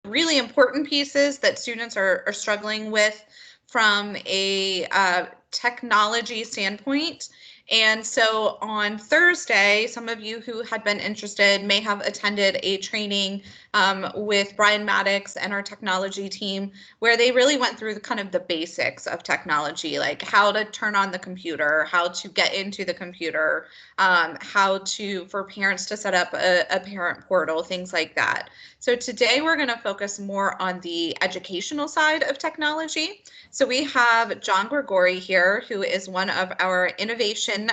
really important pieces that students are struggling with from a technology standpoint. And so on Thursday, some of you who had been interested may have attended a training with Brian Maddox and our technology team, where they really went through kind of the basics of technology, like how to turn on the computer, how to get into the computer, for parents to set up a parent portal, things like that. So today we're going to focus more on the educational side of technology. So we have John Gregori here, who is one of our innovation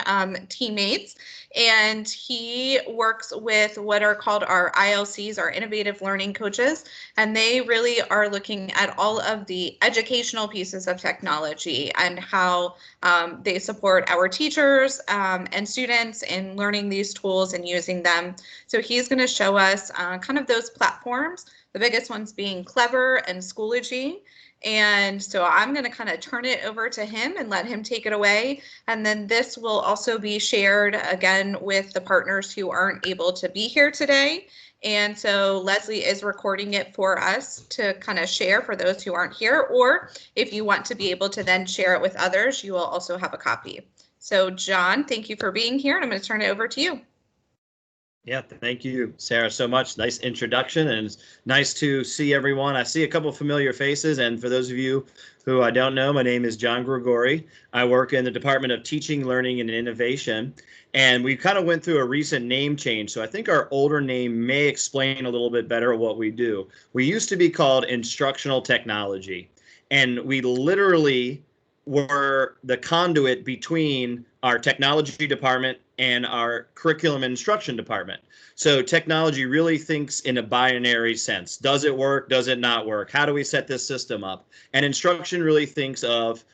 teammates, and he works with what are called our ILCs, our Innovative Learning Coaches, and they really are looking at all of the educational pieces of technology and how they support our teachers and students in learning these tools and using them. So he's going to show us kind of those platforms, the biggest ones being Clever and Schoology. And so I'm going to kind of turn it over to him and let him take it away. And then this will also be shared again with the partners who aren't able to be here today. And so Leslie is recording it for us to kind of share for those who aren't here, or if you want to be able to then share it with others, you will also have a copy. So John, thank you for being here, and I'm going to turn it over to you. Yeah, thank you, Sarah, so much. Nice introduction, and it's nice to see everyone. I see a couple familiar faces, and for those of you who I don't know, my name is John Gregori. I work in the Department of Teaching, Learning, and Innovation, and we kind of went through a recent name change, so I think our older name may explain a little bit better what we do. We used to be called Instructional Technology, and we literally were the conduit between our technology department and our curriculum and instruction department. So technology really thinks in a binary sense. Does it work? Does it not work? How do we set this system up? And instruction really thinks of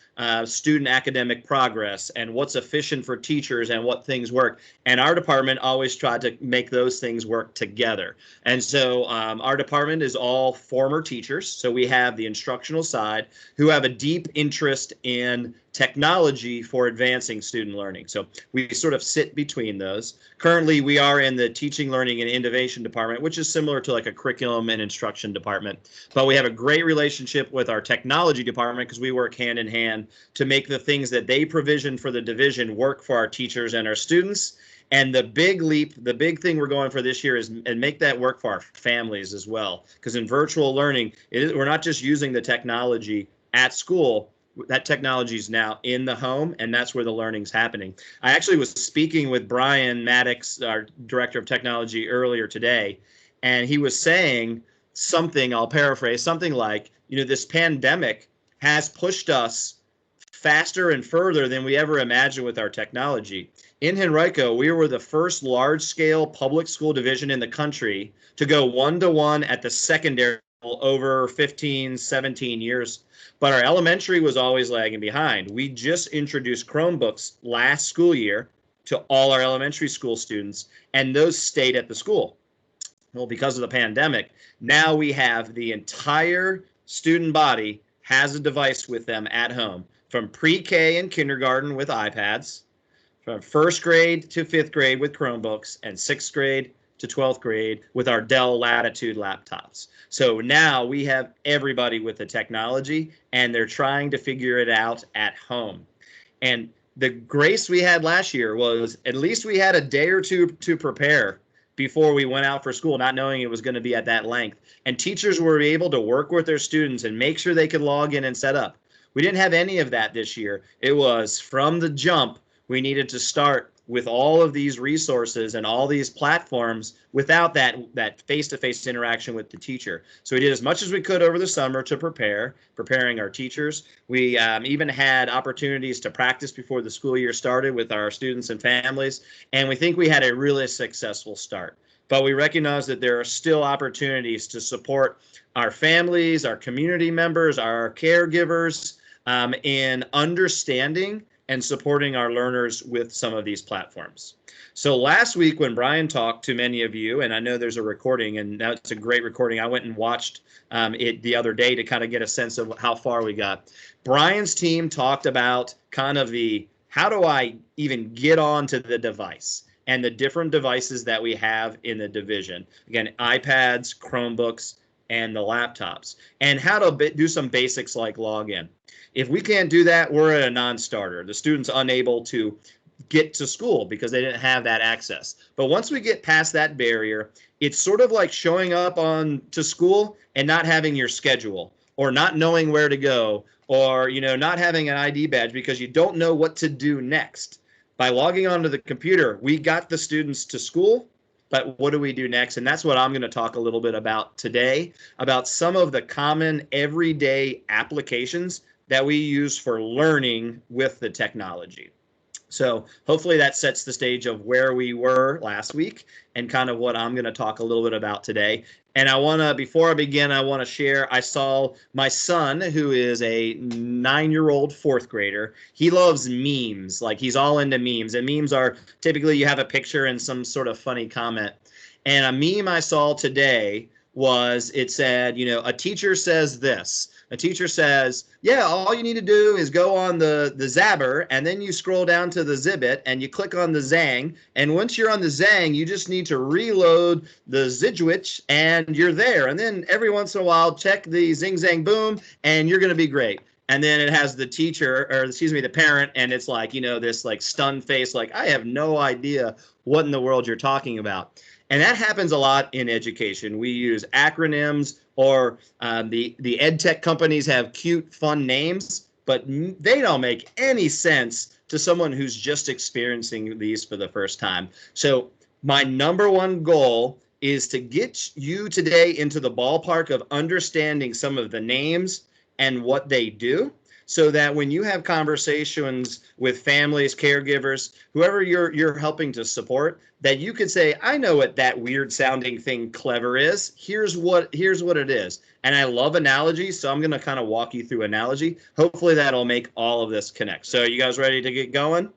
student academic progress and what's efficient for teachers and what things work. And our department always tried to make those things work together. And so our department is all former teachers. So we have the instructional side who have a deep interest in technology for advancing student learning. So we sort of sit between those. Currently, we are in the Teaching, Learning, and Innovation department, which is similar to like a curriculum and instruction department. But we have a great relationship with our technology department because we work hand in hand to make the things that they provision for the division work for our teachers and our students. And the big leap, the big thing we're going for this year is and make that work for our families as well. Because in virtual learning, we're not just using the technology at school. That technology is now in the home, and that's where the learning's happening. I actually was speaking with Brian Maddox, our director of technology, earlier today, and he was saying something, I'll paraphrase, something like, this pandemic has pushed us faster and further than we ever imagined with our technology. In Henrico, we were the first large-scale public school division in the country to go one-to-one at the secondary level over 15, 17 years. But our elementary was always lagging behind. We just introduced Chromebooks last school year to all our elementary school students, and those stayed at the school. Well, because of the pandemic, now we have the entire student body has a device with them at home, from pre-K and kindergarten with iPads, from first grade to fifth grade with Chromebooks, and sixth grade to 12th grade with our Dell Latitude laptops. So now we have everybody with the technology, and they're trying to figure it out at home. And the grace we had last year was at least we had a day or two to prepare before we went out for school, not knowing it was going to be at that length. And teachers were able to work with their students and make sure they could log in and set up. We didn't have any of that this year. It was from the jump, we needed to start with all of these resources and all these platforms without that face-to-face interaction with the teacher. So we did as much as we could over the summer to preparing our teachers. We even had opportunities to practice before the school year started with our students and families, and we think we had a really successful start. But we recognize that there are still opportunities to support our families, our community members, our caregivers in understanding and supporting our learners with some of these platforms. So last week when Brian talked to many of you, and I know there's a recording, and that's a great recording. I went and watched it the other day to kind of get a sense of how far we got. Brian's team talked about kind of the, how do I even get onto the device and the different devices that we have in the division. Again, iPads, Chromebooks, and the laptops, and how to do some basics like login. If we can't do that, we're at a non-starter. The student's unable to get to school because they didn't have that access. But once we get past that barrier, it's sort of like showing up on to school and not having your schedule, or not knowing where to go, or not having an ID badge because you don't know what to do next. By logging onto the computer, we got the students to school, but what do we do next? And that's what I'm going to talk a little bit about today, about some of the common everyday applications that we use for learning with the technology. So hopefully that sets the stage of where we were last week and kind of what I'm going to talk a little bit about today. And before I begin, I want to share, I saw my son, who is a 9-year-old fourth grader. He loves memes, like he's all into memes. And memes are typically you have a picture and some sort of funny comment. And a meme I saw today it said, a teacher says this. A teacher says, yeah, all you need to do is go on the Zabber, and then you scroll down to the Zibbit, and you click on the Zang. And once you're on the Zang, you just need to reload the Zidwich, and you're there. And then every once in a while, check the Zing Zang Boom, and you're going to be great. And then it has the teacher, or excuse me, the parent, and it's like, this like stunned face, like, I have no idea what in the world you're talking about. And that happens a lot in education. We use acronyms, or the ed tech companies have cute, fun names, but they don't make any sense to someone who's just experiencing these for the first time. So my number one goal is to get you today into the ballpark of understanding some of the names and what they do, so that when you have conversations with families, caregivers, whoever you're helping to support, that you could say, I know what that weird sounding thing clever is. Here's what it is. And I love analogies, so I'm going to kind of walk you through analogy. Hopefully that'll make all of this connect. So you guys ready to get going?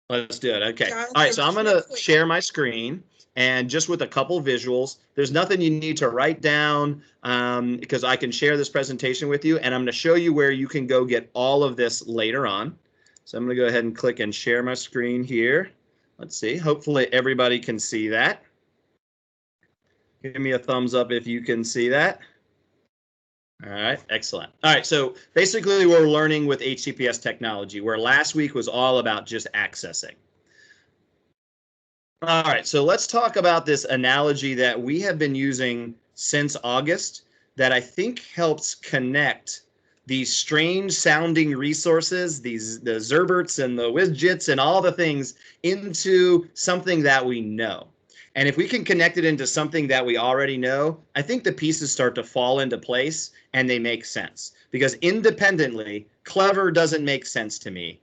Let's do it. Okay. All right, so I'm going to share my screen. And just with a couple visuals, there's nothing you need to write down, because I can share this presentation with you, and I'm going to show you where you can go get all of this later on. So I'm going to go ahead and click and share my screen here. Let's see. Hopefully everybody can see that. Give me a thumbs up if you can see that. All right, excellent. All right, so basically we're learning with HCPS technology, where last week was all about just accessing. All right, so let's talk about this analogy that we have been using since August that I think helps connect these strange sounding resources, the Zerberts and the Widgets and all the things, into something that we know. And if we can connect it into something that we already know, I think the pieces start to fall into place and they make sense. Because independently, clever doesn't make sense to me.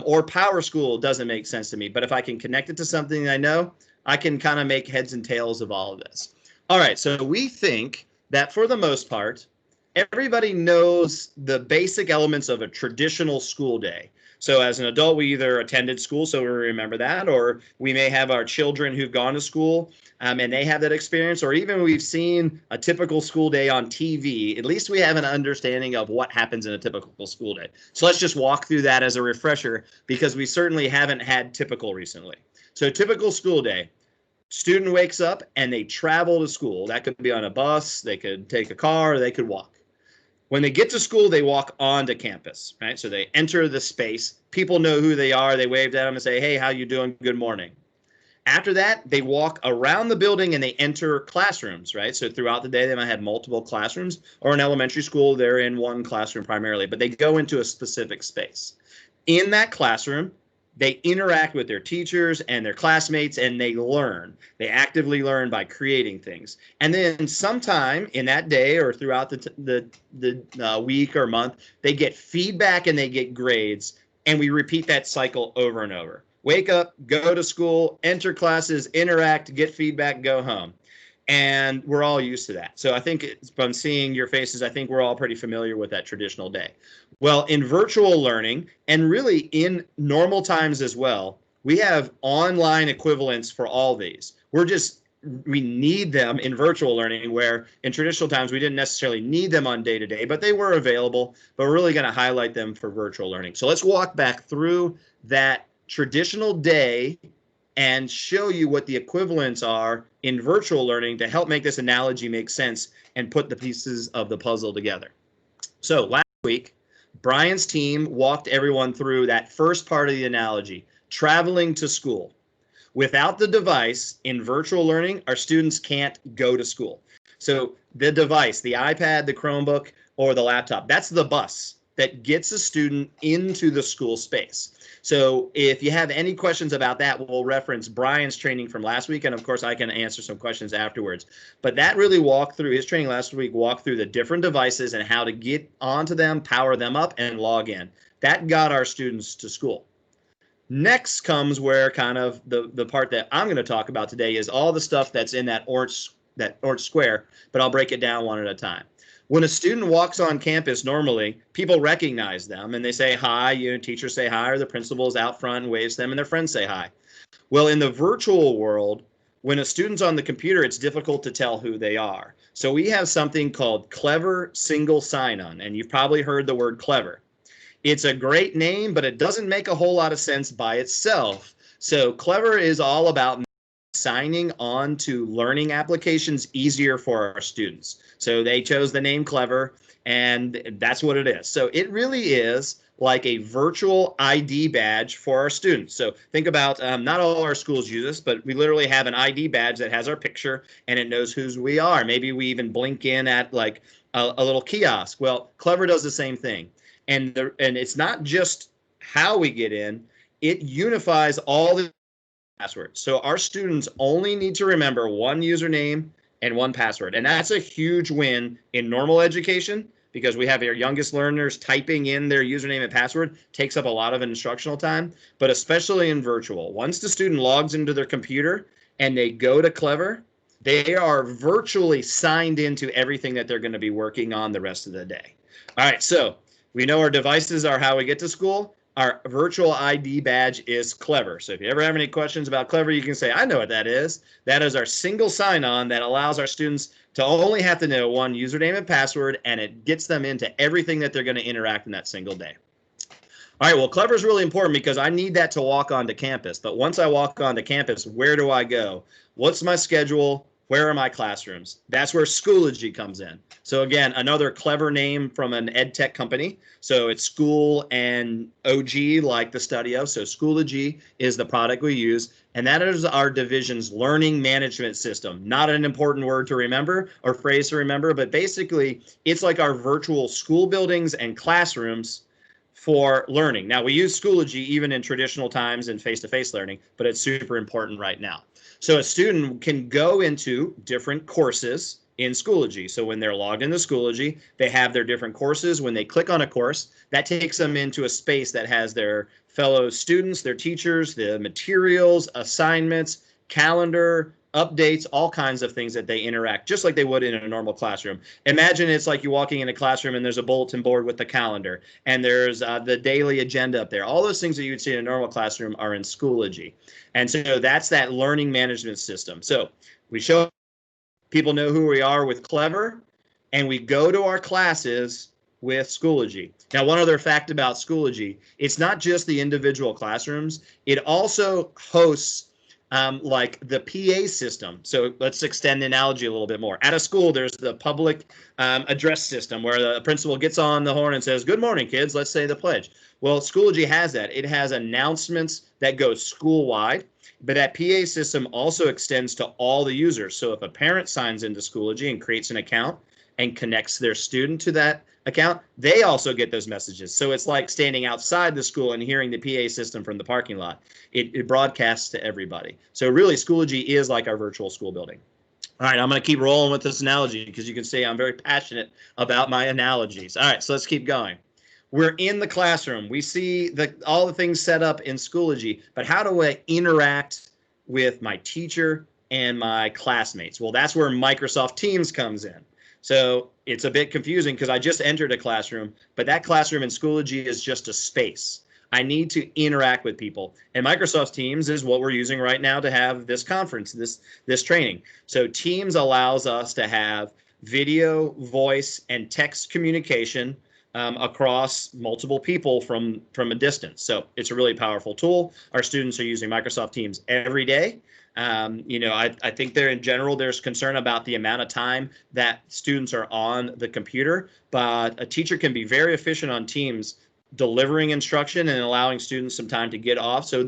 Or Power School doesn't make sense to me. But if I can connect it to something I know, I can kind of make heads and tails of all of this. All right, so we think that for the most part, everybody knows the basic elements of a traditional school day. So as an adult, we either attended school, so we remember that, or we may have our children who've gone to school and they have that experience, or even we've seen a typical school day on TV. At least we have an understanding of what happens in a typical school day. So let's just walk through that as a refresher, because we certainly haven't had typical recently. So typical school day. Student wakes up and they travel to school. That could be on a bus, they could take a car, or they could walk. When they get to school, they walk onto campus, right? So they enter the space. People know who they are. They wave at them and say, hey, how you doing? Good morning. After that, they walk around the building and they enter classrooms, right? So throughout the day, they might have multiple classrooms, or in elementary school, they're in one classroom primarily, but they go into a specific space. In that classroom, they interact with their teachers and their classmates, and they learn. They actively learn by creating things. And then sometime in that day or throughout the week or month, they get feedback and they get grades, and we repeat that cycle over and over. Wake up, go to school, enter classes, interact, get feedback, go home. And we're all used to that. So I think from seeing your faces, I think we're all pretty familiar with that traditional day. Well, in virtual learning, and really in normal times as well, we have online equivalents for all these. We need them in virtual learning, where in traditional times we didn't necessarily need them on day-to-day, but they were available. But we're really going to highlight them for virtual learning. So let's walk back through that traditional day and show you what the equivalents are in virtual learning to help make this analogy make sense and put the pieces of the puzzle together. So last week, Brian's team walked everyone through that first part of the analogy, traveling to school. Without the device in virtual learning, our students can't go to school. So the device, the iPad, the Chromebook, or the laptop, that's the bus that gets a student into the school space. So if you have any questions about that, we'll reference Brian's training from last week. And of course, I can answer some questions afterwards. But that really walked through, his training last week walked through the different devices and how to get onto them, power them up, and log in. That got our students to school. Next comes where kind of the part that I'm going to talk about today is all the stuff that's in that orange square, but I'll break it down one at a time. When a student walks on campus, normally people recognize them and they say hi, teachers say hi, or the principal's out front and waves them and their friends say hi. Well, in the virtual world, when a student's on the computer, it's difficult to tell who they are. So we have something called Clever Single Sign-On, and you've probably heard the word clever. It's a great name, but it doesn't make a whole lot of sense by itself. So Clever is all about signing on to learning applications easier for our students. So they chose the name Clever, and that's what it is. So it really is like a virtual ID badge for our students. So think about, not all our schools use this, but we literally have an ID badge that has our picture and it knows who we are. Maybe we even blink in at like a little kiosk. Well, Clever does the same thing. And it's not just how we get in, it unifies all the passwords. So our students only need to remember one username and one password. And that's a huge win in normal education because we have our youngest learners typing in their username and password, takes up a lot of instructional time, but especially in virtual. Once the student logs into their computer and they go to Clever, they are virtually signed into everything that they're going to be working on the rest of the day. All right, so we know our devices are how we get to school. Our virtual ID badge is Clever. So if you ever have any questions about Clever, you can say, I know what that is. That is our single sign-on that allows our students to only have to know one username and password, and it gets them into everything that they're going to interact in that single day. All right, well, Clever is really important because I need that to walk onto campus. But once I walk onto campus, where do I go? What's my schedule? Where are my classrooms? That's where Schoology comes in. So again, another clever name from an ed tech company. So it's school and OG like the study of. So Schoology is the product we use. And that is our division's learning management system. Not an important word to remember or phrase to remember, but basically it's like our virtual school buildings and classrooms for learning. Now we use Schoology even in traditional times and face-to-face learning, but it's super important right now. So a student can go into different courses in Schoology. So when they're logged into Schoology, they have their different courses. When they click on a course, that takes them into a space that has their fellow students, their teachers, the materials, assignments, calendar, updates, all kinds of things that they interact just like they would in a normal classroom. Imagine it's like you walking in a classroom and there's a bulletin board with the calendar and there's the daily agenda up there. All those things that you would see in a normal classroom are in Schoology. And so that's that learning management system. So we show people know who we are with Clever, and we go to our classes with Schoology. Now, one other fact about Schoology, it's not just the individual classrooms. It also hosts like the PA system. So let's extend the analogy a little bit more. At a school, there's the public address system where the principal gets on the horn and says, good morning, kids, let's say the pledge. Well, Schoology has that. It has announcements that go school-wide, but that PA system also extends to all the users. So if a parent signs into Schoology and creates an account and connects their student to that account, they also get those messages. So it's like standing outside the school and hearing the PA system from the parking lot. It broadcasts to everybody. So really, Schoology is like our virtual school building. All right, I'm going to keep rolling with this analogy because you can see I'm very passionate about my analogies. All right, so let's keep going. We're in the classroom. We see all the things set up in Schoology, but how do I interact with my teacher and my classmates? Well, that's where Microsoft Teams comes in. So it's a bit confusing because I just entered a classroom, but that classroom in Schoology is just a space. I need to interact with people. And Microsoft Teams is what we're using right now to have this conference, this training. So Teams allows us to have video, voice, and text communication across multiple people from a distance. So it's a really powerful tool. Our students are using Microsoft Teams every day. I think in general, there's concern about the amount of time that students are on the computer, but a teacher can be very efficient on Teams, delivering instruction and allowing students some time to get off. So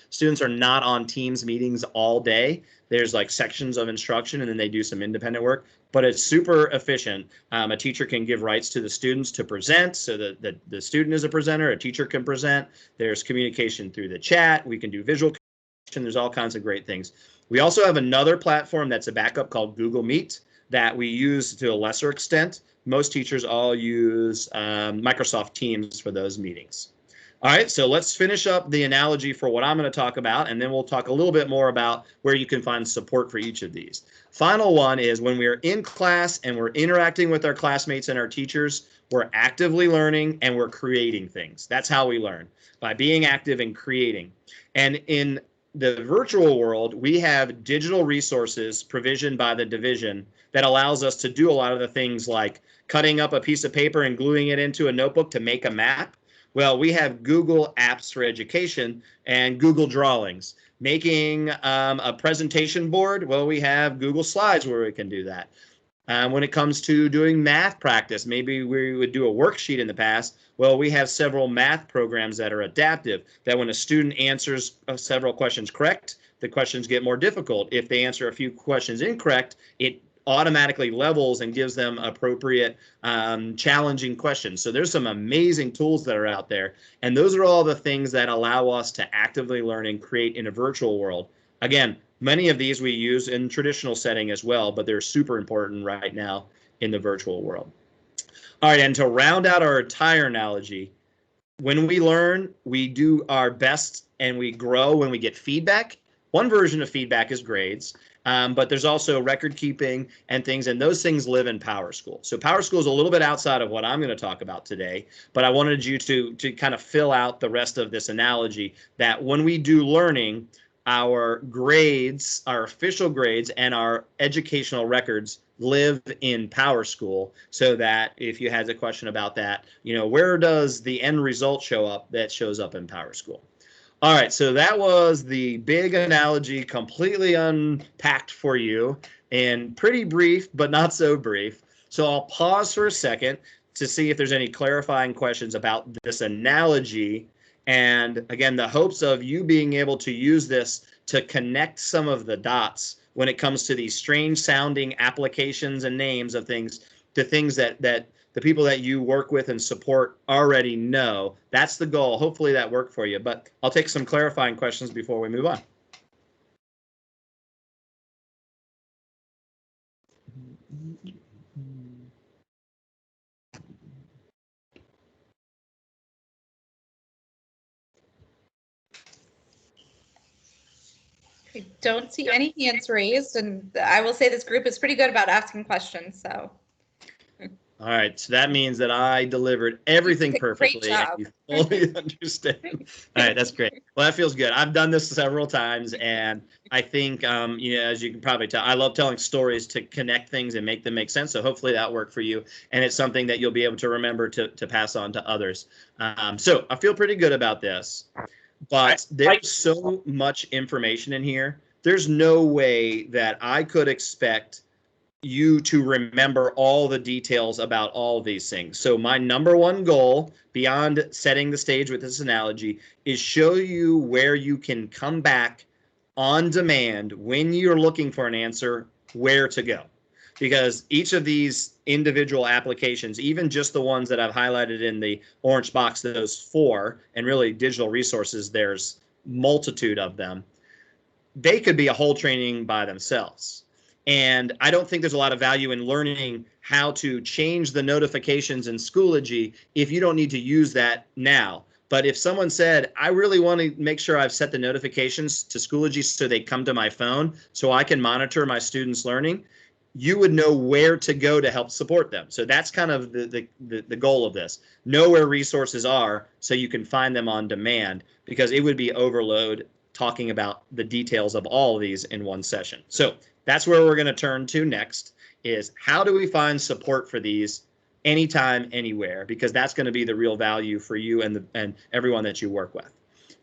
students are not on Teams meetings all day. There's like sections of instruction and then they do some independent work, but it's super efficient. A teacher can give rights to the students to present so that the student is a presenter, a teacher can present. There's communication through the chat. We can do visual communication. There's all kinds of great things. We also have another platform that's a backup called Google Meet that we use to a lesser extent. Most teachers all use Microsoft Teams for those meetings. All right, so let's finish up the analogy for what I'm going to talk about, and then we'll talk a little bit more about where you can find support for each of these. Final one is when we're in class and we're interacting with our classmates and our teachers, we're actively learning and we're creating things. That's how we learn, by being active and creating. And in the virtual world, we have digital resources provisioned by the division that allows us to do a lot of the things like cutting up a piece of paper and gluing it into a notebook to make a map. Well, we have Google Apps for Education and Google Drawings. Making a presentation board, well, we have Google Slides where we can do that. When it comes to doing math practice, maybe we would do a worksheet in the past. Well, we have several math programs that are adaptive, that when a student answers several questions correct, the questions get more difficult. If they answer a few questions incorrect, it automatically levels and gives them appropriate challenging questions. So there's some amazing tools that are out there. And those are all the things that allow us to actively learn and create in a virtual world. Again, many of these we use in traditional setting as well, but they're super important right now in the virtual world. All right, and to round out our entire analogy, when we learn, we do our best and we grow when we get feedback. One version of feedback is grades, but there's also record keeping and things, and those things live in PowerSchool. So PowerSchool is a little bit outside of what I'm going to talk about today, but I wanted you to kind of fill out the rest of this analogy that when we do learning, our grades, our official grades, and our educational records live in PowerSchool, so that if you had a question about that, where does the end result show up? That shows up in PowerSchool. All right, so that was the big analogy, completely unpacked for you and pretty brief, but not so brief. So I'll pause for a second to see if there's any clarifying questions about this analogy. And again, the hopes of you being able to use this to connect some of the dots when it comes to these strange sounding applications and names of things, to things that the people that you work with and support already know. That's the goal. Hopefully that worked for you, but I'll take some clarifying questions before we move on. I don't see any hands raised, and I will say this group is pretty good about asking questions, so. All right, so that means that I delivered everything perfectly and you fully understand. All right, that's great. Well, that feels good. I've done this several times, and I think, as you can probably tell, I love telling stories to connect things and make them make sense. So hopefully that worked for you, and it's something that you'll be able to remember to pass on to others. So I feel pretty good about this, but there's so much information in here. There's no way that I could expect you to remember all the details about all of these things. So my number one goal, beyond setting the stage with this analogy, is show you where you can come back on demand when you're looking for an answer, where to go. Because each of these individual applications, even just the ones that I've highlighted in the orange box, those 4, and really digital resources, there's multitude of them, they could be a whole training by themselves. And I don't think there's a lot of value in learning how to change the notifications in Schoology if you don't need to use that now. But if someone said, I really want to make sure I've set the notifications to Schoology so they come to my phone so I can monitor my students' learning, you would know where to go to help support them. So that's kind of the goal of this. Know where resources are so you can find them on demand, because it would be overload talking about the details of all of these in one session. So that's where we're going to turn to next, is how do we find support for these anytime, anywhere, because that's going to be the real value for you and everyone that you work with.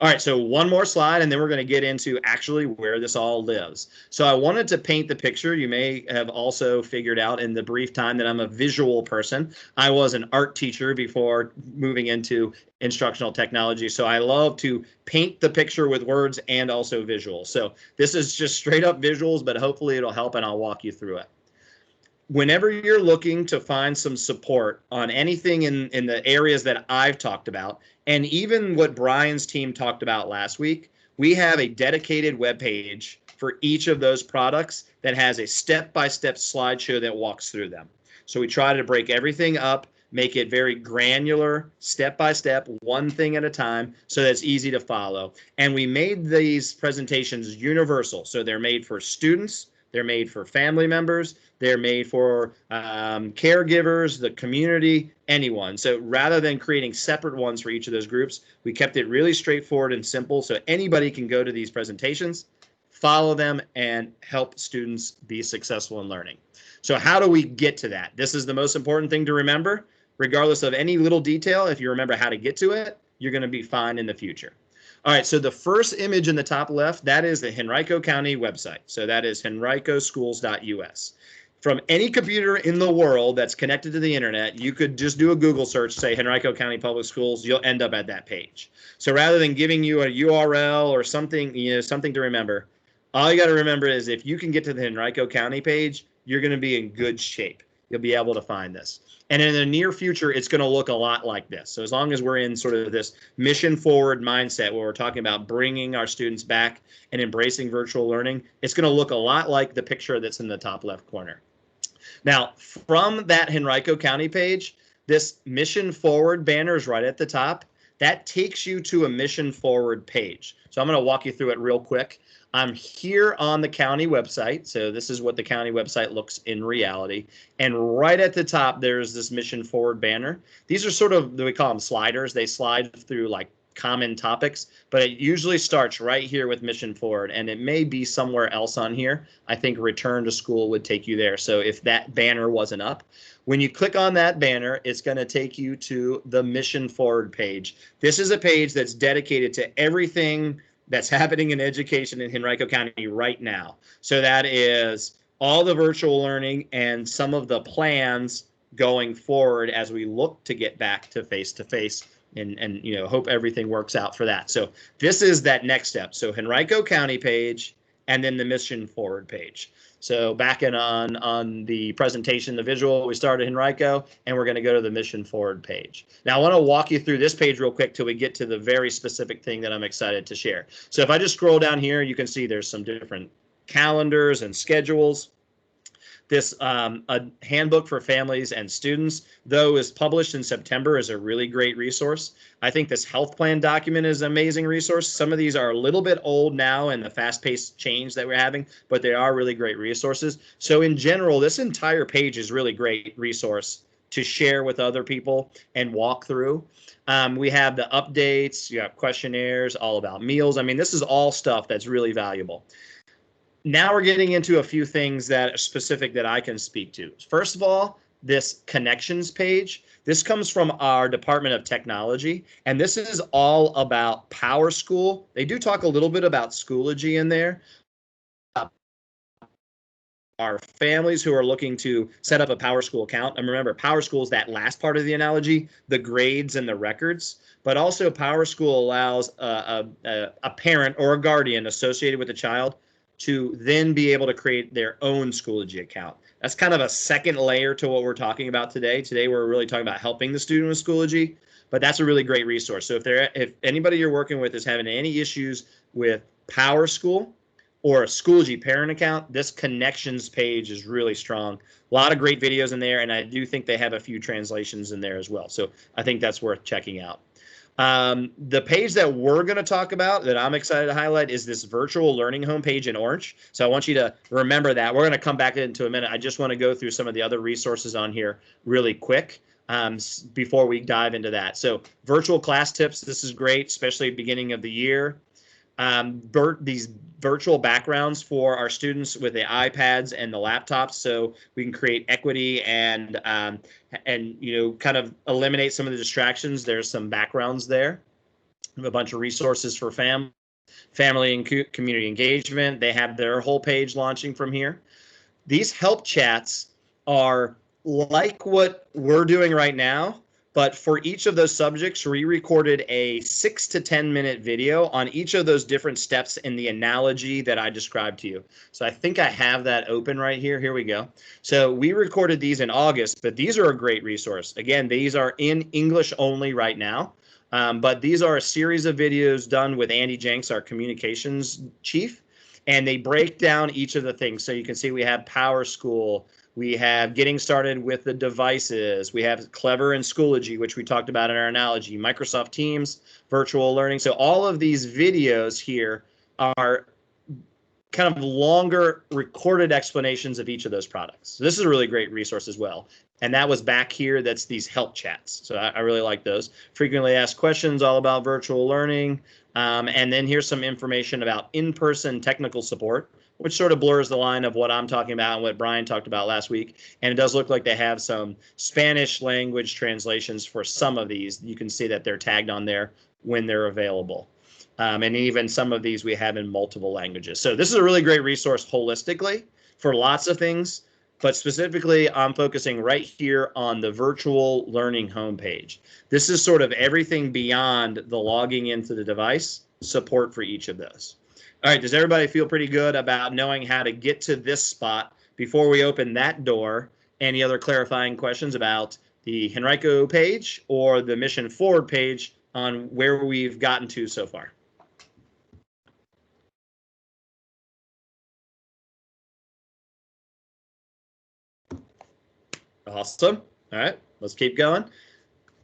All right, so one more slide, and then we're going to get into actually where this all lives. So I wanted to paint the picture. You may have also figured out in the brief time that I'm a visual person. I was an art teacher before moving into instructional technology, so I love to paint the picture with words and also visuals. So this is just straight up visuals, but hopefully it'll help, and I'll walk you through it. Whenever you're looking to find some support on anything in the areas that I've talked about, and even what Brian's team talked about last week, we have a dedicated web page for each of those products that has a step-by-step slideshow that walks through them. So we try to break everything up, make it very granular, step-by-step, one thing at a time, so that's easy to follow. And we made these presentations universal. So they're made for students, they're made for family members, they're made for caregivers, the community, anyone. So rather than creating separate ones for each of those groups, we kept it really straightforward and simple so anybody can go to these presentations, follow them, and help students be successful in learning. So how do we get to that? This is the most important thing to remember. Regardless of any little detail, if you remember how to get to it, you're going to be fine in the future. All right, so the first image in the top left, that is the Henrico County website. So that is henricoschools.us. From any computer in the world that's connected to the internet, you could just do a Google search, say Henrico County Public Schools, you'll end up at that page. So rather than giving you a URL or something, something to remember, all you got to remember is if you can get to the Henrico County page, you're going to be in good shape. You'll be able to find this. And in the near future, it's going to look a lot like this. So as long as we're in sort of this mission forward mindset where we're talking about bringing our students back and embracing virtual learning, it's going to look a lot like the picture that's in the top left corner. Now, from that Henrico County page, this mission forward banner is right at the top. That takes you to a mission forward page. So I'm going to walk you through it real quick. I'm here on the county website. So this is what the county website looks in reality. And right at the top, there's this mission forward banner. These are sort of, we call them sliders. They slide through like common topics, but it usually starts right here with mission forward, and it may be somewhere else on here. I think return to school would take you there. So if that banner wasn't up, when you click on that banner, it's going to take you to the mission forward page. This is a page that's dedicated to everything that's happening in education in Henrico County right now. So that is all the virtual learning and some of the plans going forward as we look to get back to face-to-face and hope everything works out for that. So this is that next step. So Henrico County page and then the mission forward page. So back in on the presentation, the visual, we started Henrico, and we're going to go to the mission forward page. Now I want to walk you through this page real quick till we get to the very specific thing that I'm excited to share. So if I just scroll down here, you can see there's some different calendars and schedules. This a handbook for families and students, though, is published in September, is a really great resource. I think this health plan document is an amazing resource. Some of these are a little bit old now in the fast-paced change that we're having, but they are really great resources. So in general, this entire page is really great resource to share with other people and walk through. We have the updates, you have questionnaires, all about meals. I mean, this is all stuff that's really valuable. Now we're getting into a few things that are specific that I can speak to. First of all, this connections page. This comes from our Department of Technology, and this is all about PowerSchool. They do talk a little bit about Schoology in there. Our families who are looking to set up a PowerSchool account, and remember, PowerSchool is that last part of the analogy, the grades and the records, but also PowerSchool allows a parent or a guardian associated with a child to then be able to create their own Schoology account. That's kind of a second layer to what we're talking about today. Today, we're really talking about helping the student with Schoology, but that's a really great resource. So if anybody you're working with is having any issues with PowerSchool or a Schoology parent account, this connections page is really strong. A lot of great videos in there, and I do think they have a few translations in there as well. So I think that's worth checking out. The page that we're going to talk about that I'm excited to highlight is this virtual learning homepage in orange. So I want you to remember that. We're going to come back into a minute. I just want to go through some of the other resources on here really quick before we dive into that. So virtual class tips, this is great, especially beginning of the year. these virtual backgrounds for our students with the iPads and the laptops, so we can create equity and kind of eliminate some of the distractions. There's some backgrounds there. We have a bunch of resources for family and community engagement. They have their whole page launching from here. These help chats are like what we're doing right now, but for each of those subjects, we recorded a 6 to 10 minute video on each of those different steps in the analogy that I described to you. So I think I have that open right here. Here we go. So we recorded these in August, but these are a great resource. Again, these are in English only right now. But these are a series of videos done with Andy Jenks, our communications chief, and they break down each of the things. So you can see we have Power School, we have getting started with the devices, we have Clever and Schoology, which we talked about in our analogy, Microsoft Teams, virtual learning. So all of these videos here are kind of longer recorded explanations of each of those products. So this is a really great resource as well. And that was back here. That's these help chats. So I really like those. Frequently asked questions, all about virtual learning. And then here's some information about in-person technical support, which sort of blurs the line of what I'm talking about and what Brian talked about last week. And it does look like they have some Spanish language translations for some of these. You can see that they're tagged on there when they're available. And even some of these we have in multiple languages. So this is a really great resource holistically for lots of things, but specifically I'm focusing right here on the virtual learning homepage. This is sort of everything beyond the logging into the device, support for each of those. All right, does everybody feel pretty good about knowing how to get to this spot before we open that door? Any other clarifying questions about the Henrico page or the Mission Forward page on where we've gotten to so far? Awesome. All right, let's keep going.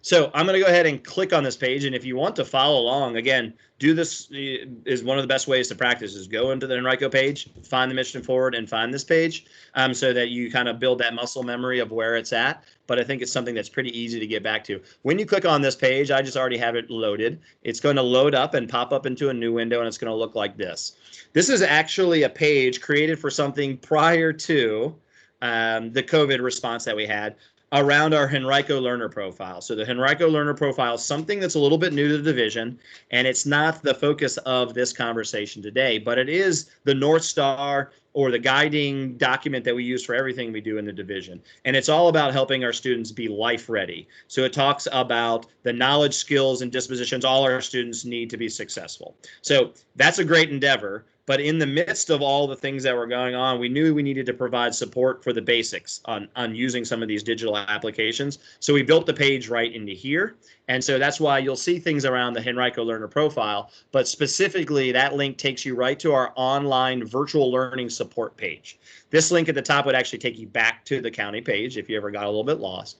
So I'm going to go ahead and click on this page. And if you want to follow along, again, do this is one of the best ways to practice is go into the Henrico page, find the Mission Forward and find this page so that you kind of build that muscle memory of where it's at. But I think it's something that's pretty easy to get back to. When you click on this page, I just already have it loaded. It's going to load up and pop up into a new window, and it's going to look like this. This is actually a page created for something prior to the COVID response that we had around our Henrico learner profile. So the Henrico learner profile is something that's a little bit new to the division, and it's not the focus of this conversation today, but it is the North Star or the guiding document that we use for everything we do in the division. And it's all about helping our students be life ready. So it talks about the knowledge, skills, and dispositions all our students need to be successful. So that's a great endeavor. But in the midst of all the things that were going on, we knew we needed to provide support for the basics on using some of these digital applications. So we built the page right into here. And so that's why you'll see things around the Henrico Learner profile, but specifically that link takes you right to our online virtual learning support page. This link at the top would actually take you back to the county page if you ever got a little bit lost.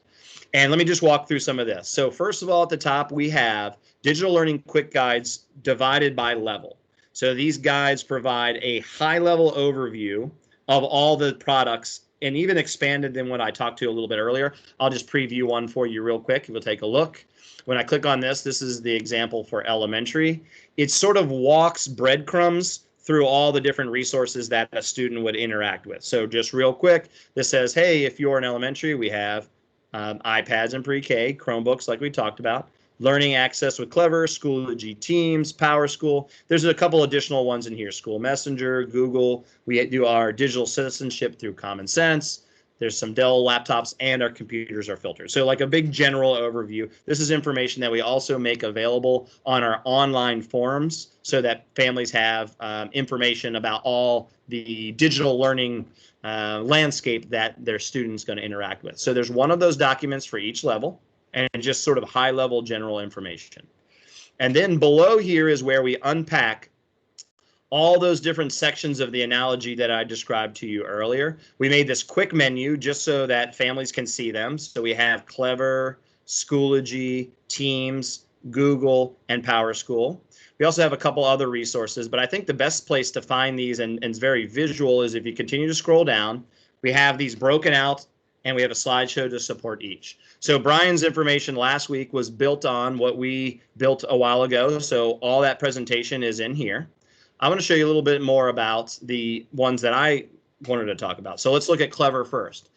And let me just walk through some of this. So first of all, at the top, we have digital learning quick guides divided by level. So these guides provide a high-level overview of all the products and even expanded than what I talked to a little bit earlier. I'll just preview one for you real quick. We'll take a look. When I click on this, this is the example for elementary. It sort of walks breadcrumbs through all the different resources that a student would interact with. So just real quick, this says, hey, if you're in elementary, we have iPads in pre-K, Chromebooks like we talked about. Learning access with Clever, Schoology Teams, Power School. There's a couple additional ones in here. School Messenger, Google. We do our digital citizenship through Common Sense. There's some Dell laptops, and our computers are filtered. So like a big general overview. This is information that we also make available on our online forums so that families have information about all the digital learning landscape that their student's going to interact with. So there's one of those documents for each level, and just sort of high-level general information. And then below here is where we unpack all those different sections of the analogy that I described to you earlier. We made this quick menu just so that families can see them. So we have Clever, Schoology, Teams, Google, and Power School. We also have a couple other resources, but I think the best place to find these, and it's very visual, is if you continue to scroll down. We have these broken out, and we have a slideshow to support each. So Brian's information last week was built on what we built a while ago. So all that presentation is in here. I want to show you a little bit more about the ones that I wanted to talk about. So let's look at Clever first.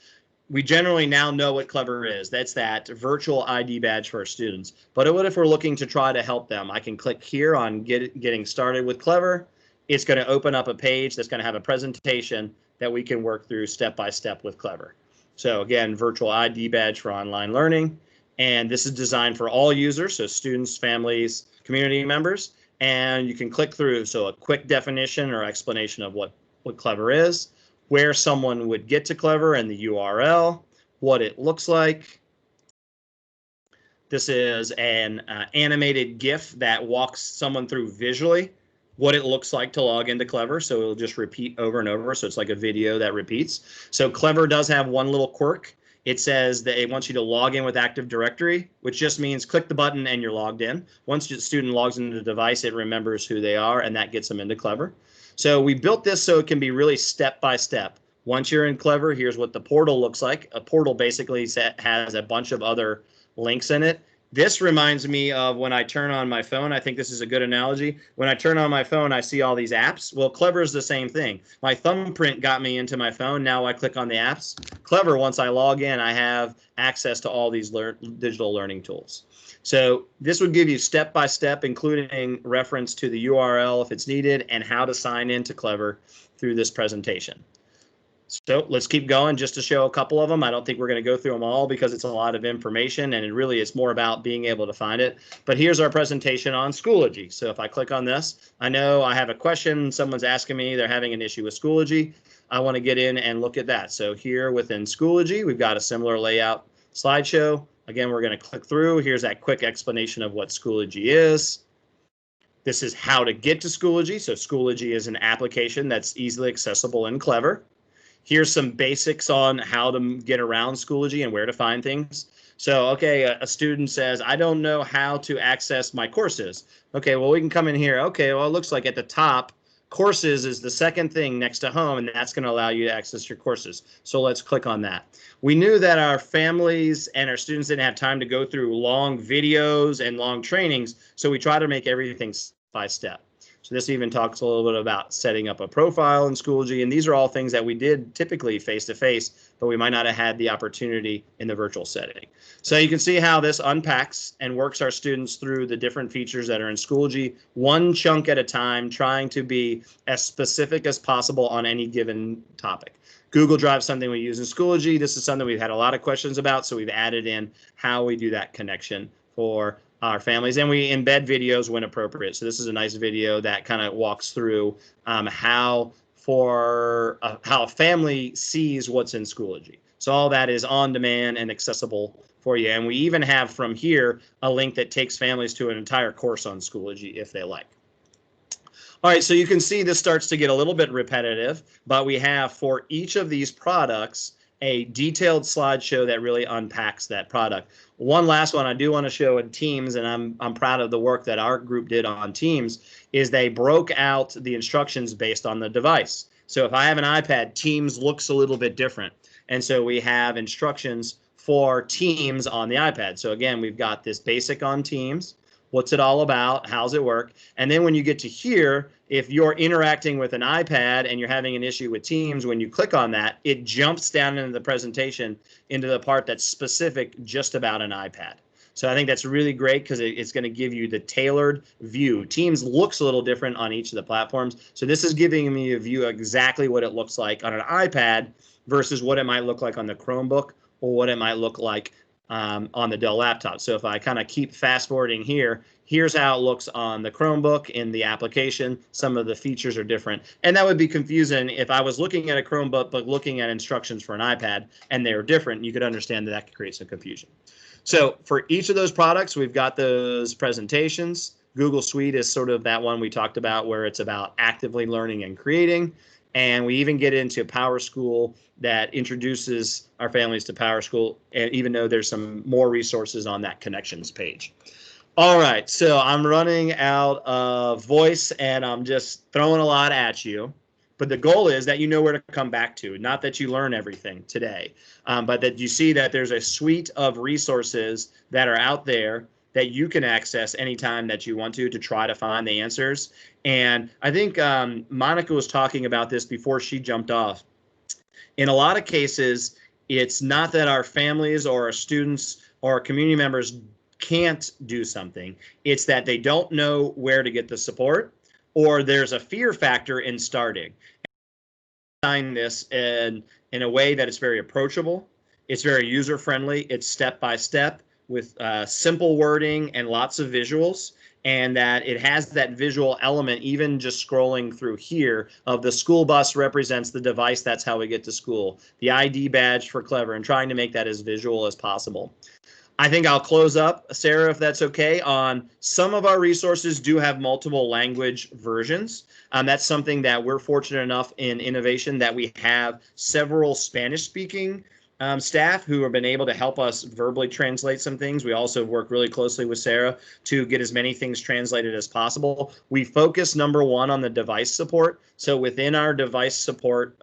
We generally now know what Clever is. That's that virtual ID badge for our students. But what if we're looking to try to help them? I can click here on getting started with Clever. It's going to open up a page that's going to have a presentation that we can work through step by step with Clever. So again, virtual ID badge for online learning. And this is designed for all users, so students, families, community members. And you can click through. So a quick definition or explanation of what Clever is, where someone would get to Clever and the URL, what it looks like. This is an animated GIF that walks someone through visually what it looks like to log into Clever. So it'll just repeat over and over. So it's like a video that repeats. So Clever does have one little quirk. It says that it wants you to log in with Active Directory, which just means click the button and you're logged in. Once the student logs into the device, it remembers who they are, and that gets them into Clever. So we built this so it can be really step by step. Once you're in Clever, here's what the portal looks like. A portal basically has a bunch of other links in it. This reminds me of when I turn on my phone. I think this is a good analogy. When I turn on my phone, I see all these apps. Well, Clever is the same thing. My thumbprint got me into my phone. Now I click on the apps. Clever, once I log in, I have access to all these digital learning tools. So this would give you step by step, including reference to the URL if it's needed and how to sign into Clever through this presentation. So let's keep going just to show a couple of them. I don't think we're going to go through them all because it's a lot of information and it really is more about being able to find it. But here's our presentation on Schoology. So if I click on this, I know I have a question. Someone's asking me they're having an issue with Schoology. I want to get in and look at that. So here within Schoology, we've got a similar layout slideshow. Again, we're going to click through. Here's that quick explanation of what Schoology is. This is how to get to Schoology. So Schoology is an application that's easily accessible and Clever. Here's some basics on how to get around Schoology and where to find things. So, okay, a student says, I don't know how to access my courses. Okay, well, we can come in here. Okay, well, it looks like at the top, courses is the second thing next to home, and that's going to allow you to access your courses. So let's click on that. We knew that our families and our students didn't have time to go through long videos and long trainings, so we try to make everything step by step. So this even talks a little bit about setting up a profile in Schoology, and these are all things that we did typically face-to-face, but we might not have had the opportunity in the virtual setting. So you can see how this unpacks and works our students through the different features that are in Schoology, one chunk at a time, trying to be as specific as possible on any given topic. Google Drive is something we use in Schoology. This is something we've had a lot of questions about, so we've added in how we do that connection for our families, and we embed videos when appropriate. So this is a nice video that kind of walks through how a family sees what's in Schoology. So all that is on demand and accessible for you. And we even have from here a link that takes families to an entire course on Schoology if they like. All right, so you can see this starts to get a little bit repetitive, but we have for each of these products a detailed slideshow that really unpacks that product. One last one I do want to show in Teams, and I'm proud of the work that our group did on Teams, is they broke out the instructions based on the device. So if I have an iPad, Teams looks a little bit different. And so we have instructions for Teams on the iPad. So again, we've got this basic on Teams. What's it all about? How's it work? And then when you get to here, if you're interacting with an iPad and you're having an issue with Teams, when you click on that, it jumps down into the presentation into the part that's specific just about an iPad. So I think that's really great because it's going to give you the tailored view. Teams looks a little different on each of the platforms. So this is giving me a view of exactly what it looks like on an iPad versus what it might look like on the Chromebook or what it might look like on the Dell laptop. So if I kind of keep fast forwarding here, here's how it looks on the Chromebook in the application. Some of the features are different. And that would be confusing if I was looking at a Chromebook but looking at instructions for an iPad and they were different. You could understand that could create some confusion. So for each of those products, we've got those presentations. Google Suite is sort of that one we talked about where it's about actively learning and creating. And we even get into PowerSchool that introduces our families to PowerSchool, and even though there's some more resources on that connections page. All right, so I'm running out of voice and I'm just throwing a lot at you. But the goal is that you know where to come back to, not that you learn everything today, but that you see that there's a suite of resources that are out there that you can access anytime that you want to try to find the answers. And I think Monica was talking about this before she jumped off. In a lot of cases, it's not that our families or our students or our community members can't do something. It's that they don't know where to get the support, or there's a fear factor in starting. Design this in a way that it's very approachable, it's very user friendly, it's step by step with simple wording and lots of visuals, and that it has that visual element. Even just scrolling through here of the school bus represents the device, that's how we get to school, the ID badge for Clever, and trying to make that as visual as possible. I think I'll close up, Sarah, if that's okay, on some of our resources do have multiple language versions. That's something that we're fortunate enough in innovation that we have several Spanish-speaking staff who have been able to help us verbally translate some things. We also work really closely with Sarah to get as many things translated as possible. We focus, number one, on the device support. So within our device support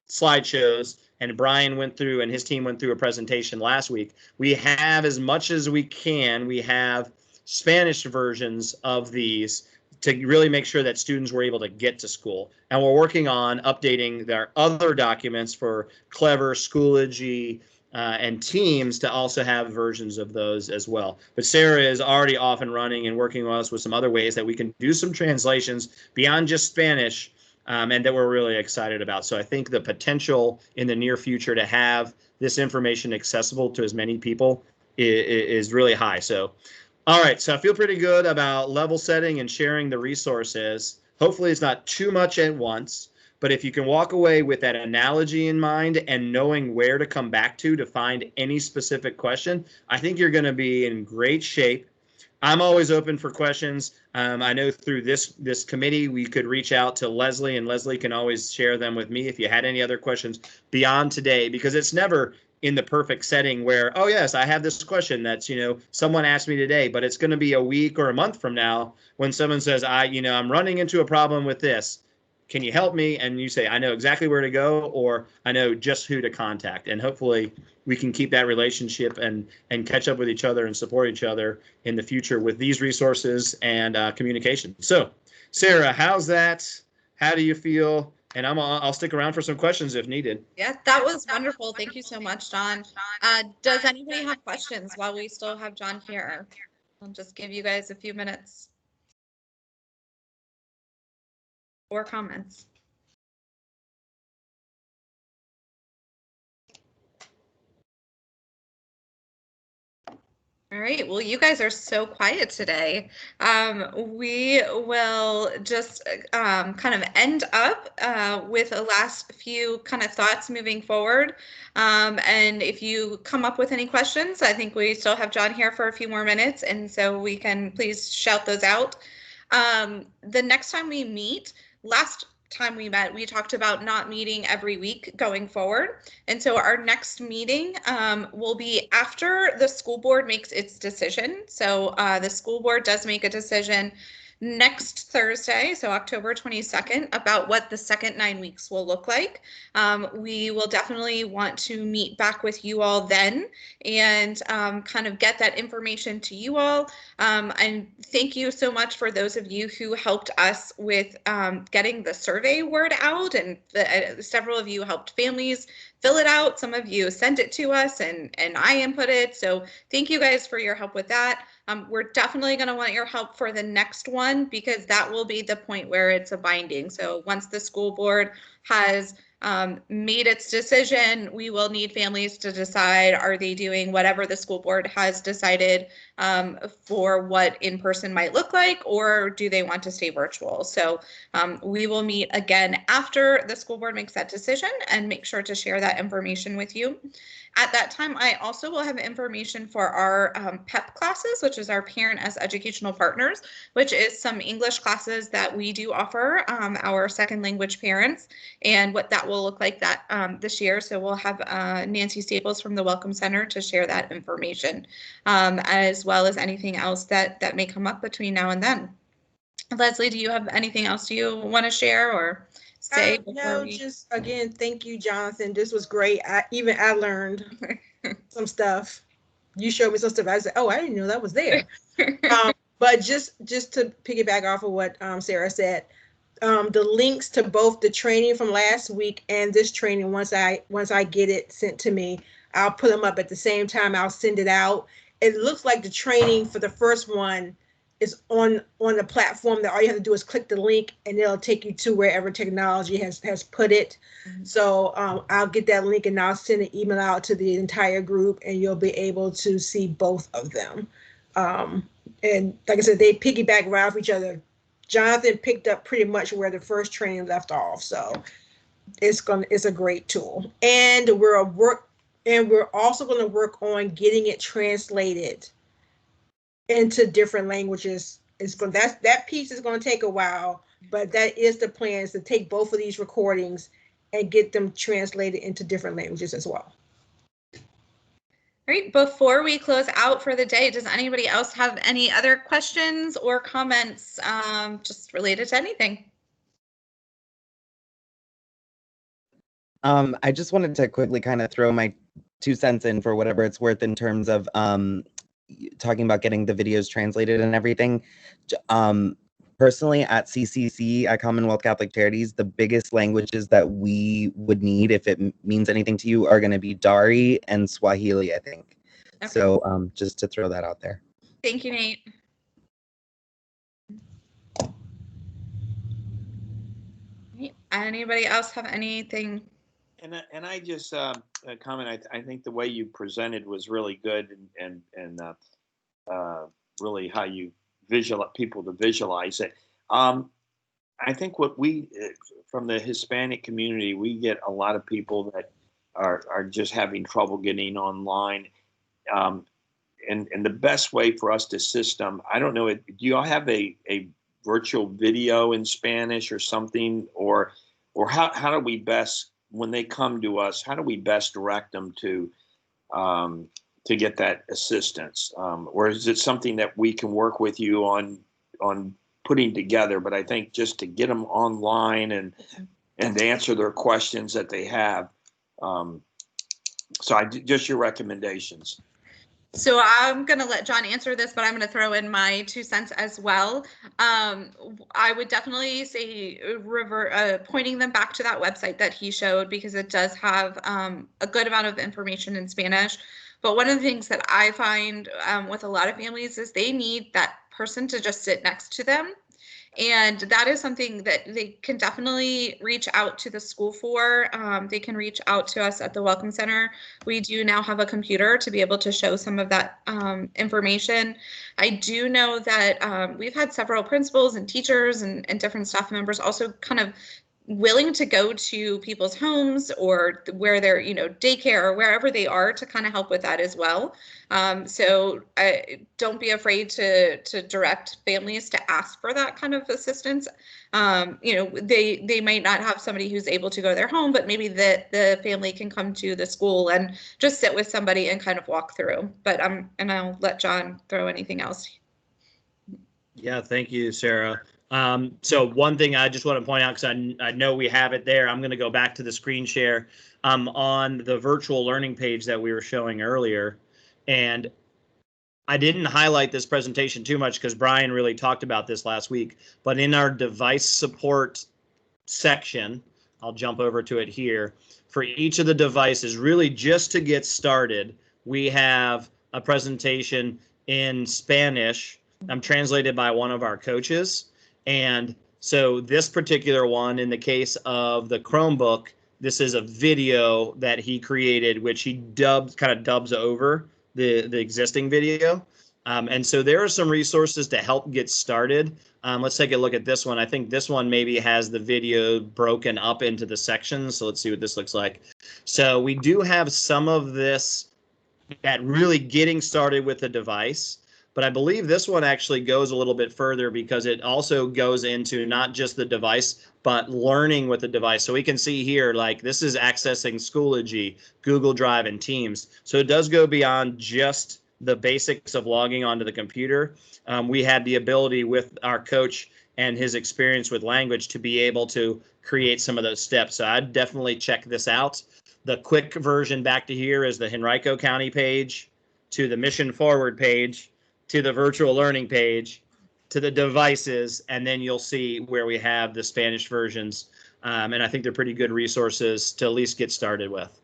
slideshows, and Brian went through and his team went through a presentation last week, we have, as much as we can, we have Spanish versions of these to really make sure that students were able to get to school. And we're working on updating their other documents for Clever, Schoology, and Teams to also have versions of those as well. But Sarah is already off and running and working with us with some other ways that we can do some translations beyond just Spanish, and that we're really excited about. So I think the potential in the near future to have this information accessible to as many people is really high. So, all right, so I feel pretty good about level setting and sharing the resources. Hopefully it's not too much at once, but if you can walk away with that analogy in mind and knowing where to come back to find any specific question, I think you're going to be in great shape. I'm always open for questions. I know through this committee, we could reach out to Leslie, and Leslie can always share them with me if you had any other questions beyond today, because it's never in the perfect setting where, oh yes, I have this question that's, someone asked me today, but it's going to be a week or a month from now when someone says, I'm running into a problem with this. Can you help me? And you say, I know exactly where to go, or I know just who to contact. And hopefully we can keep that relationship and catch up with each other and support each other in the future with these resources and communication. So, Sarah, how's that? How do you feel? And I'll stick around for some questions if needed. Yeah, that was wonderful. Thank you so much, John. Does anybody have questions while we still have John here? I'll just give you guys a few minutes. Or comments. All right, well, you guys are so quiet today. We will just kind of end up with a last few kind of thoughts moving forward. And if you come up with any questions, I think we still have John here for a few more minutes, and so we can please shout those out. The next time we meet, last time we met, we talked about not meeting every week going forward. And so our next meeting will be after the school board makes its decision. So the school board does make a decision next Thursday, so October 22nd, about what the second 9 weeks will look like. We will definitely want to meet back with you all then and kind of get that information to you all. And thank you so much for those of you who helped us with getting the survey word out, and several of you helped families fill it out. Some of you sent it to us and I input it. So thank you guys for your help with that. We're definitely going to want your help for the next one, because that will be the point where it's a binding. So once the school board has made its decision, we will need families to decide, are they doing whatever the school board has decided for what in-person might look like, or do they want to stay virtual? So we will meet again after the school board makes that decision and make sure to share that information with you. At that time, I also will have information for our PEP classes, which is our Parent as Educational Partners, which is some English classes that we do offer our second language parents, and what that will look like this year. So we'll have Nancy Staples from the Welcome Center to share that information, as well as anything else that may come up between now and then. Leslie, do you have anything else you want to share or say? No, just again, thank you, Jonathan. This was great. I learned some stuff you showed me some stuff. I said, oh, I didn't know that was there. But just to piggyback off of what Sarah said, the links to both the training from last week and this training, once I get it sent to me, I'll put them up at the same time. I'll send it out. It looks like the training for the first one is on the platform that all you have to do is click the link and it'll take you to wherever technology has put it. Mm-hmm. So I'll get that link and I'll send an email out to the entire group and you'll be able to see both of them. And like I said, they piggyback right off each other. Jonathan picked up pretty much where the first training left off. So it's a great tool. And we're also going to work on getting it translated into different languages. That piece is going to take a while, but that is the plan, is to take both of these recordings and get them translated into different languages as well. All right, before we close out for the day, does anybody else have any other questions or comments just related to anything? I just wanted to quickly kind of throw my 2 cents in for whatever it's worth in terms of talking about getting the videos translated and everything. Personally, at CCC, at Commonwealth Catholic Charities, the biggest languages that we would need, if it means anything to you, are going to be Dari and Swahili, I think. Okay. So just to throw that out there. Thank you, Nate. Anybody else have anything? And I just comment. I think the way you presented was really good, and really how you people to visualize it. I think what we from the Hispanic community, we get a lot of people that are just having trouble getting online, and the best way for us to assist them. I don't know. Do y'all have a virtual video in Spanish or something, or how do we best, when they come to us, how do we best direct them to get that assistance? Or is it something that we can work with you on putting together? But I think just to get them online and to answer their questions that they have. So just your recommendations. So I'm going to let John answer this, but I'm going to throw in my 2 cents as well. I would definitely say pointing them back to that website that he showed, because it does have a good amount of information in Spanish. But one of the things that I find with a lot of families is they need that person to just sit next to them. And that is something that they can definitely reach out to the school for. They can reach out to us at the Welcome Center. We do now have a computer to be able to show some of that information. I do know that we've had several principals and teachers and different staff members also kind of willing to go to people's homes or where they're, daycare or wherever they are, to kind of help with that as well. So don't be afraid to direct families to ask for that kind of assistance. They might not have somebody who's able to go to their home, but maybe the family can come to the school and just sit with somebody and kind of walk through. But and I'll let John throw anything else. Yeah, thank you, Sarah. So one thing I just want to point out, because I know we have it there, I'm going to go back to the screen share on the virtual learning page that we were showing earlier. And I didn't highlight this presentation too much because Brian really talked about this last week, but in our device support section, I'll jump over to it here. For each of the devices, really just to get started, we have a presentation in Spanish translated by one of our coaches. And so this particular one, in the case of the Chromebook, this is a video that he created, which he kind of dubs over the existing video. And so there are some resources to help get started. Let's take a look at this one. I think this one maybe has the video broken up into the sections. So let's see what this looks like. So we do have some of this at really getting started with the device. But I believe this one actually goes a little bit further, because it also goes into not just the device, but learning with the device. So we can see here, like, this is accessing Schoology, Google Drive, and Teams. So it does go beyond just the basics of logging onto the computer. We had the ability with our coach and his experience with language to be able to create some of those steps. So I'd definitely check this out. The quick version back to here is the Henrico County page. to the Mission Forward page, to the virtual learning page, to the devices, and then you'll see where we have the Spanish versions. And I think they're pretty good resources to at least get started with.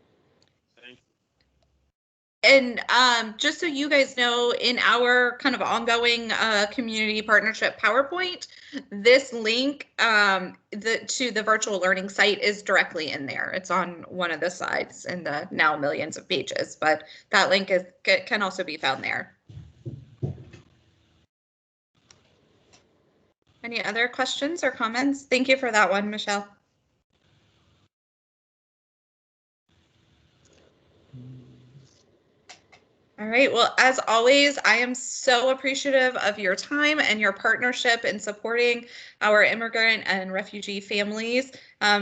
And just so you guys know, in our kind of ongoing community partnership PowerPoint, this link to the virtual learning site is directly in there. It's on one of the sides in the now millions of pages, but that link can also be found there. Any other questions or comments? Thank you for that one, Michelle. All right. Well, as always, I am so appreciative of your time and your partnership in supporting our immigrant and refugee families.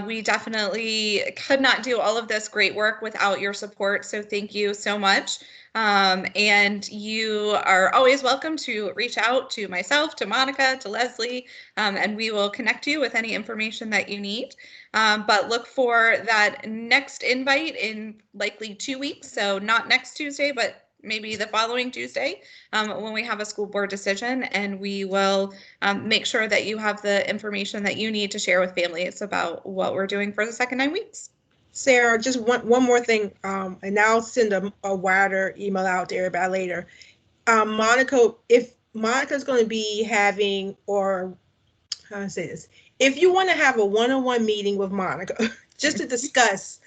We definitely could not do all of this great work without your support. So thank you so much. And you are always welcome to reach out to myself, to Monica, to Leslie, and we will connect you with any information that you need. But look for that next invite in likely 2 weeks. So not next Tuesday, but maybe the following Tuesday when we have a school board decision, and we will make sure that you have the information that you need to share with families about what we're doing for the second 9 weeks. Sarah, just one more thing, and I'll send a wider email out to everybody later. Monica, if Monica's going to be having, or how do I say this? If you want to have a one-on-one meeting with Monica, just to discuss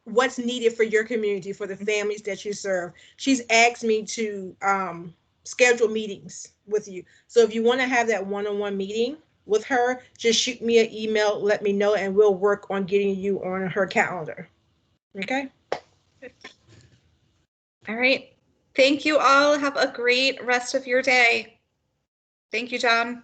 what's needed for your community, for the families that you serve, she's asked me to schedule meetings with you. So if you want to have that one-on-one meeting with her, just shoot me an email, let me know, and we'll work on getting you on her calendar. Okay? All right. Thank you all. Have a great rest of your day. Thank you, John.